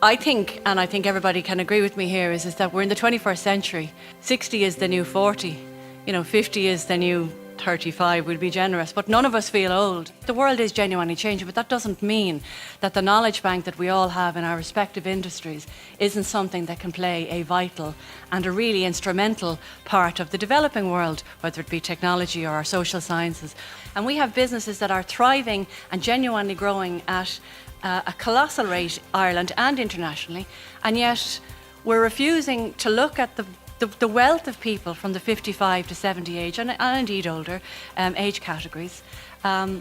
I think, and I think everybody can agree with me here, is that we're in the 21st century. 60 is the new 40. 50 is the new 35, we'll be generous, but none of us feel old. The world is genuinely changing, but that doesn't mean that the knowledge bank that we all have in our respective industries isn't something that can play a vital and a really instrumental part of the developing world, whether it be technology or our social sciences. And we have businesses that are thriving and genuinely growing at a colossal rate, Ireland and internationally, and yet we're refusing to look at the wealth of people from the 55 to 70 age, and indeed older age categories. And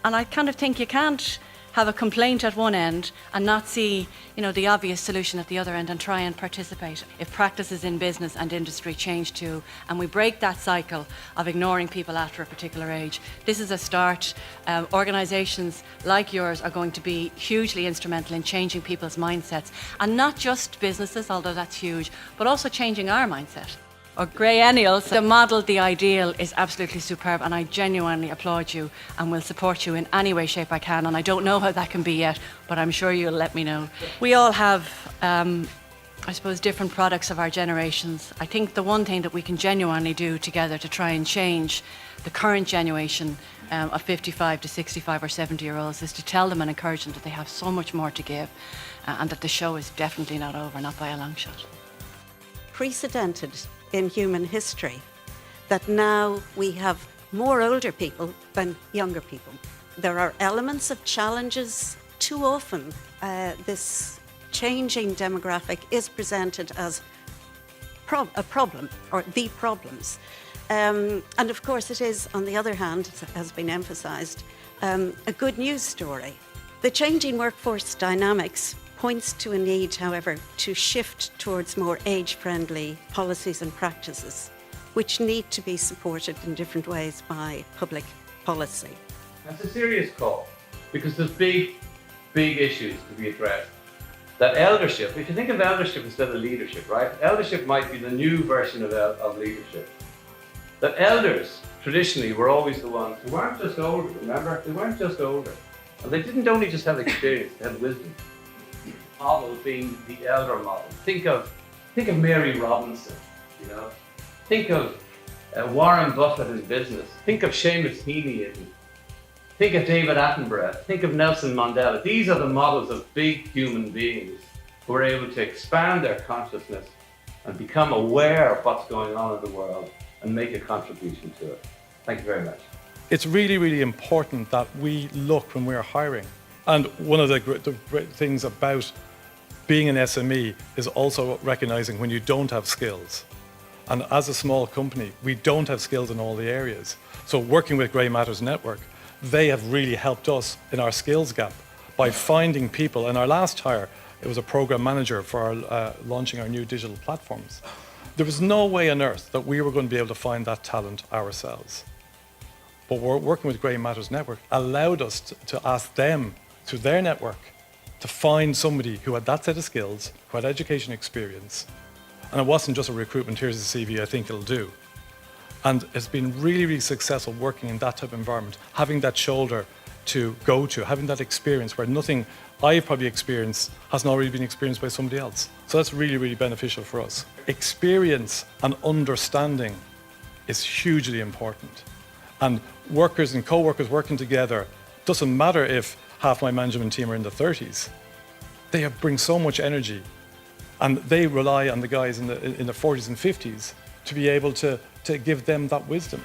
I kind of think you can't have a complaint at one end and not see, the obvious solution at the other end and try and participate. If practices in business and industry change too, and we break that cycle of ignoring people after a particular age, this is a start. Organisations like yours are going to be hugely instrumental in changing people's mindsets, and not just businesses, although that's huge, but also changing our mindset. Or Greyennial, the model, the ideal is absolutely superb, and I genuinely applaud you and will support you in any way, shape I can, and I don't know how that can be yet, but I'm sure you'll let me know. We all have, I suppose, different products of our generations. I think the one thing that we can genuinely do together to try and change the current generation of 55 to 65 or 70-year-olds is to tell them and encourage them that they have so much more to give, and that the show is definitely not over, not by a long shot. Precedented in human history that now we have more older people than younger people. There are elements of challenges. Too often, this changing demographic is presented as a problem, or the problems. And of course it is, on the other hand, as has been emphasised, a good news story. The changing workforce dynamics points to a need, however, to shift towards more age-friendly policies and practices, which need to be supported in different ways by public policy. That's a serious call, because there's big issues to be addressed. That eldership, if you think of eldership instead of leadership, right? Eldership might be the new version of leadership. That elders, traditionally, were always the ones who weren't just older, remember? They weren't just older. And they didn't only just have experience, they had wisdom. Model being the elder model. Think of Mary Robinson, Think of Warren Buffett in business. Think of Seamus Heaney. Think of David Attenborough. Think of Nelson Mandela. These are the models of big human beings who are able to expand their consciousness and become aware of what's going on in the world and make a contribution to it. Thank you very much. It's really, really important that we look when we're hiring. And one of the great things about being an SME is also recognizing when you don't have skills. And as a small company, we don't have skills in all the areas. So working with Grey Matters Network, they have really helped us in our skills gap by finding people. In our last hire, it was a program manager for launching our new digital platforms. There was no way on earth that we were going to be able to find that talent ourselves. But working with Grey Matters Network allowed us to ask them, through their network, to find somebody who had that set of skills, who had education experience. And it wasn't just a recruitment, here's the CV, I think it'll do. And it's been really, really successful working in that type of environment, having that shoulder to go to, having that experience where nothing I've probably experienced hasn't already been experienced by somebody else. So that's really, really beneficial for us. Experience and understanding is hugely important. And workers and co-workers working together, doesn't matter if half my management team are in the 30s. They bring so much energy, and they rely on the guys in the 40s and 50s to be able to give them that wisdom.